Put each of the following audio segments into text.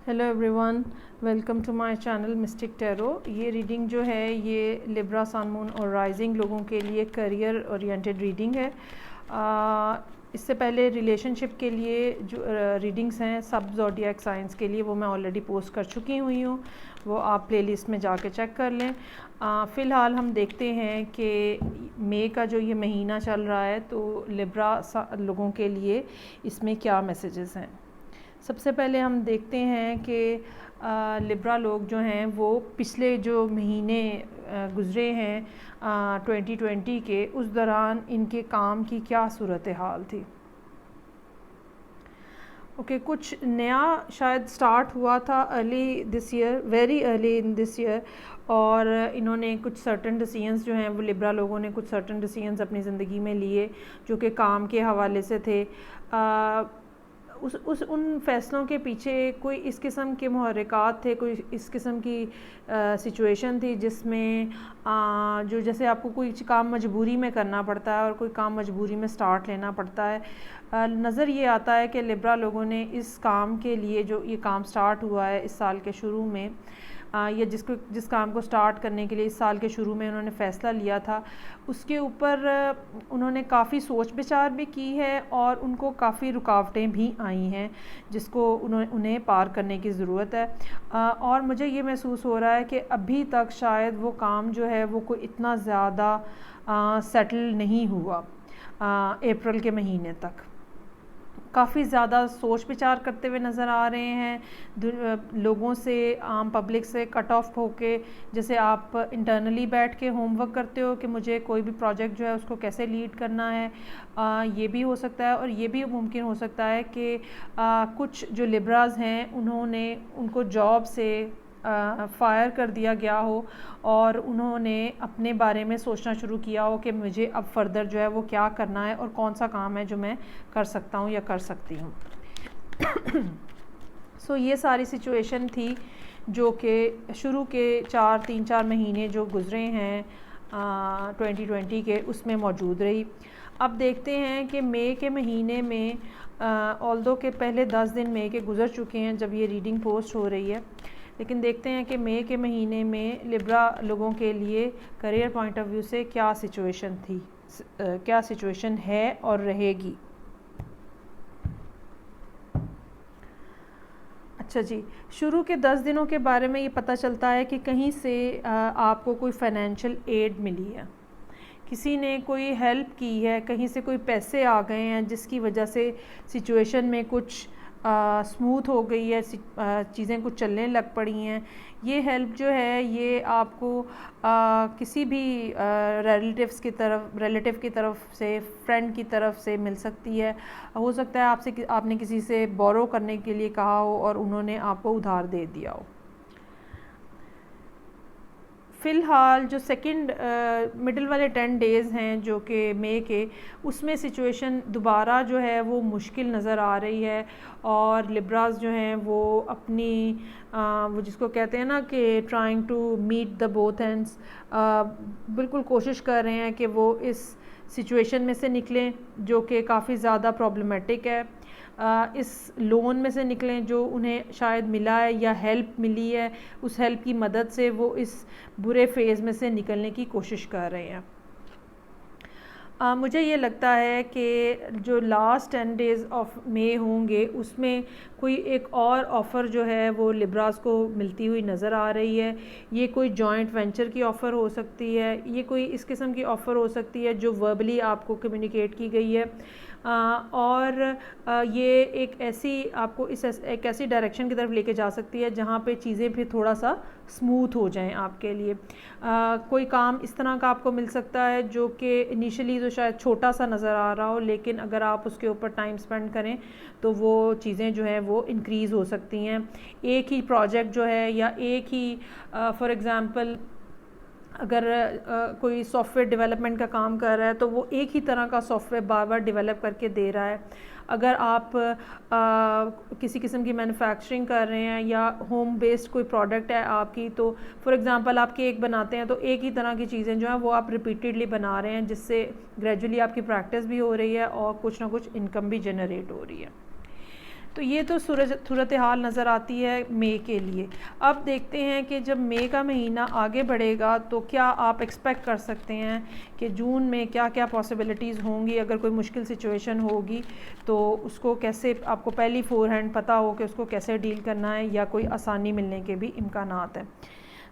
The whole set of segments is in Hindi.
Hello everyone, welcome to my channel mystic tarot. ये रीडिंग जो है ये लिब्रा, सन, मून और राइजिंग लोगों के लिए करियर ओरिएंटेड रीडिंग है। इससे पहले रिलेशनशिप के लिए जो रीडिंग्स हैं सब ज़ोडिएक साइंस के लिए वो मैं ऑलरेडी पोस्ट कर चुकी हुई हूँ, वो आप प्लेलिस्ट में जाके चेक कर लें। फ़िलहाल हम देखते हैं कि मई का जो ये महीना चल रहा है तो लिब्रा लोगों के लिए इसमें क्या मैसेजेस हैं। सबसे पहले हम देखते हैं कि लिब्रा लोग जो हैं वो पिछले जो महीने गुज़रे हैं 2020 के, उस दौरान इनके काम की क्या सूरत हाल थी। कुछ नया शायद स्टार्ट हुआ था early this year, very early in this year, और इन्होंने कुछ सर्टन डिसीजंस जो हैं वो लिब्रा लोगों ने कुछ सर्टन डिसीजंस अपनी ज़िंदगी में लिए जो कि काम के हवाले से थे। उन फ़ैसलों के पीछे कोई इस किस्म के मुहर्रिकात थे, कोई इस किस्म की सिचुएशन थी जिसमें जो जैसे आपको कोई काम मजबूरी में करना पड़ता है और कोई काम मजबूरी में स्टार्ट लेना पड़ता है। नज़र ये आता है कि लिब्रा लोगों ने इस काम के लिए जो ये काम स्टार्ट हुआ है इस साल के शुरू में, या जिस काम को स्टार्ट करने के लिए इस साल के शुरू में उन्होंने फ़ैसला लिया था, उसके ऊपर उन्होंने काफ़ी सोच विचार भी की है और उनको काफ़ी रुकावटें भी आई हैं जिसको उन्हें पार करने की ज़रूरत है। और मुझे ये महसूस हो रहा है कि अभी तक शायद वो काम जो है वो कोई इतना ज़्यादा सेटल नहीं हुआ। अप्रैल के महीने तक काफ़ी ज़्यादा सोच विचार करते हुए नज़र आ रहे हैं, लोगों से, आम पब्लिक से कट ऑफ होके। जैसे आप इंटरनली बैठ के होमवर्क करते हो कि मुझे कोई भी प्रोजेक्ट जो है उसको कैसे लीड करना है, ये भी हो सकता है। और ये भी मुमकिन हो सकता है कि कुछ जो लिब्राज हैं उनको जॉब से फायर कर दिया गया हो और उन्होंने अपने बारे में सोचना शुरू किया हो कि मुझे अब फर्दर जो है वो क्या करना है और कौन सा काम है जो मैं कर सकता हूँ या कर सकती हूँ। सो ये सारी सिचुएशन थी जो कि शुरू के 3-4 महीने जो गुज़रे हैं 2020 के, उसमें मौजूद रही। अब देखते हैं कि मई के महीने में, ऑल्दो के पहले 10 दिन मई के गुज़र चुके हैं जब ये रीडिंग पोस्ट हो रही है, लेकिन देखते हैं कि मई के महीने में लिब्रा लोगों के लिए करियर पॉइंट ऑफ व्यू से क्या सिचुएशन थी, क्या सिचुएशन है और रहेगी। अच्छा जी, शुरू के 10 दिनों के बारे में ये पता चलता है कि कहीं से आपको कोई फाइनेंशियल एड मिली है, किसी ने कोई हेल्प की है, कहीं से कोई पैसे आ गए हैं जिसकी वजह से सिचुएशन में कुछ स्मूथ हो गई है, चीज़ें कुछ चलने लग पड़ी हैं। ये हेल्प जो है ये आपको किसी भी रिलेटिव की तरफ से, फ्रेंड की तरफ से मिल सकती है। हो सकता है आपने किसी से बोरो करने के लिए कहा हो और उन्होंने आपको उधार दे दिया हो। फ़िलहाल जो सेकंड मिडिल वाले 10 डेज़ हैं जो कि मई के, उसमें सिचुएशन दोबारा जो है वो मुश्किल नज़र आ रही है और लिब्रास जो हैं वो अपनी वो जिसको कहते हैं ना कि trying to meet the both ends, बिल्कुल कोशिश कर रहे हैं कि वो इस सिचुएशन में से निकलें जो कि काफ़ी ज़्यादा प्रॉब्लमेटिक है, इस लोन में से निकलें जो उन्हें शायद मिला है या हेल्प मिली है, उस हेल्प की मदद से वो इस बुरे फेज़ में से निकलने की कोशिश कर रहे हैं। मुझे ये लगता है कि जो लास्ट 10 डेज़ ऑफ मई होंगे उसमें कोई एक और ऑफ़र जो है वो लिब्रास को मिलती हुई नज़र आ रही है। ये कोई जॉइंट वेंचर की ऑफ़र हो सकती है, ये कोई इस किस्म की ऑफ़र हो सकती है जो वर्बली आपको कम्युनिकेट की गई है, और ये एक ऐसी डायरेक्शन की तरफ लेके जा सकती है जहाँ पे चीज़ें फिर थोड़ा सा स्मूथ हो जाएं आपके लिए। कोई काम इस तरह का आपको मिल सकता है जो कि इनिशियली तो शायद छोटा सा नज़र आ रहा हो, लेकिन अगर आप उसके ऊपर टाइम स्पेंड करें तो वो चीज़ें जो हैं वो इंक्रीज़ हो सकती हैं। एक ही प्रोजेक्ट जो है या एक ही फॉर एग्ज़ाम्पल अगर कोई सॉफ्टवेयर डेवलपमेंट का काम कर रहा है तो वो एक ही तरह का सॉफ्टवेयर बार बार डेवलप करके दे रहा है। अगर आप किसी किस्म की मैन्युफैक्चरिंग कर रहे हैं या होम बेस्ड कोई प्रोडक्ट है आपकी, तो फॉर एग्जांपल आप केक बनाते हैं तो एक ही तरह की चीज़ें जो हैं वो आप रिपीटेडली बना रहे हैं, जिससे ग्रेजुअली आपकी प्रैक्टिस भी हो रही है और कुछ ना कुछ इनकम भी जनरेट हो रही है। तो ये तो सूरत हाल नज़र आती है मई के लिए। अब देखते हैं कि जब मई का महीना आगे बढ़ेगा तो क्या आप एक्सपेक्ट कर सकते हैं कि जून में क्या क्या पॉसिबिलिटीज़ होंगी। अगर कोई मुश्किल सिचुएशन होगी तो उसको कैसे, आपको पहली फोरहैंड पता हो कि उसको कैसे डील करना है, या कोई आसानी मिलने के भी इम्कानात हैं।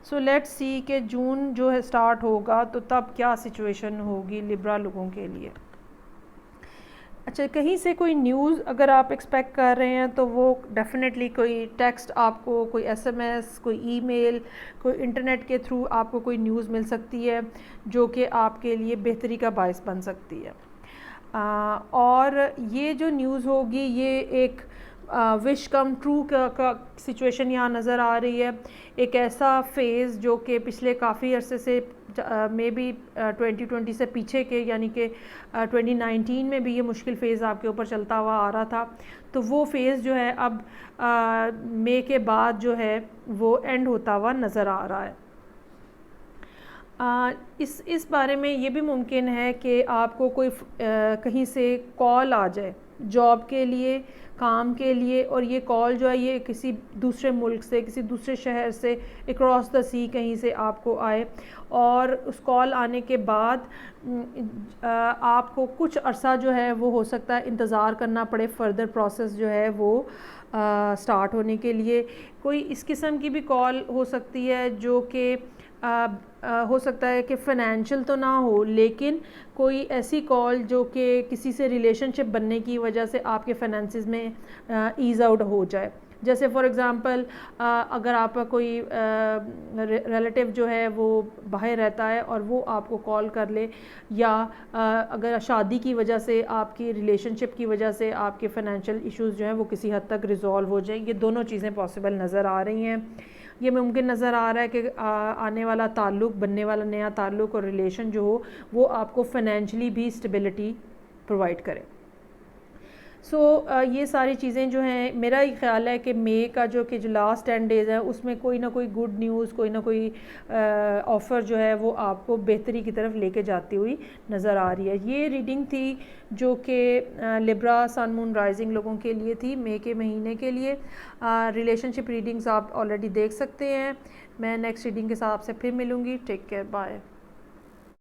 सो लेट्स सी कि जून जो है स्टार्ट होगा तो तब क्या सिचुएशन होगी लिब्रा लोगों के लिए। अच्छा, कहीं से कोई न्यूज़ अगर आप एक्सपेक्ट कर रहे हैं तो वो डेफिनेटली कोई टेक्स्ट आपको, कोई एसएमएस, कोई ईमेल, कोई इंटरनेट के थ्रू आपको कोई न्यूज़ मिल सकती है जो कि आपके लिए बेहतरी का बायस बन सकती है। और ये जो न्यूज़ होगी ये एक विश कम ट्रू का सिचुएशन यहाँ नज़र आ रही है। एक ऐसा फ़ेज़ जो कि पिछले काफ़ी अरसे से मे बी 2020 से पीछे के, यानी कि 2019 में भी ये मुश्किल फ़ेज़ आपके ऊपर चलता हुआ आ रहा था, तो वो फ़ेज़ जो है अब मई के बाद जो है वो एंड होता हुआ नज़र आ रहा है। इस बारे में ये भी मुमकिन है कि आपको कोई कहीं से कॉल आ जाए जॉब के लिए, काम के लिए, और ये कॉल जो है ये किसी दूसरे मुल्क से, किसी दूसरे शहर से, अक्रॉस द सी कहीं से आपको आए, और उस कॉल आने के बाद आपको कुछ अरसा जो है वो हो सकता है इंतज़ार करना पड़े फ़र्दर प्रोसेस जो है वो स्टार्ट होने के लिए। कोई इस किस्म की भी कॉल हो सकती है जो कि हो सकता है कि फ़ाइनेंशियल तो ना हो, लेकिन कोई ऐसी कॉल जो कि किसी से रिलेशनशिप बनने की वजह से आपके फाइनेंसिस में ईज़ आउट हो जाए। जैसे फॉर एग्ज़ाम्पल अगर आपका कोई रिलेटिव जो है वो बाहर रहता है और वो आपको कॉल कर ले, या अगर शादी की वजह से, आपकी रिलेशनशिप की वजह से आपके फ़ाइनेंशियल इश्यूज़ जो हैं वो किसी हद तक रिज़ॉल्व हो जाए, ये दोनों चीज़ें पॉसिबल नज़र आ रही हैं। ये मुमकिन नज़र आ रहा है कि आने वाला ताल्लुक़, बनने वाला नया ताल्लुक़ और रिलेशन जो हो वो आपको फ़ाइनेंशियली भी स्टेबिलिटी प्रोवाइड करे। ये सारी चीज़ें जो हैं, मेरा ये ख़्याल है कि मई का जो लास्ट 10 डेज़ है उसमें कोई ना कोई गुड न्यूज़, कोई ना कोई ऑफ़र जो है वो आपको बेहतरी की तरफ लेके जाती हुई नज़र आ रही है। ये रीडिंग थी जो कि लिब्रा सन मून राइजिंग लोगों के लिए थी मई के महीने के लिए। रिलेशनशिप रीडिंग्स आप ऑलरेडी देख सकते हैं। मैं नेक्स्ट रीडिंग के साथ आपसे फिर मिलूँगी। Take care, bye.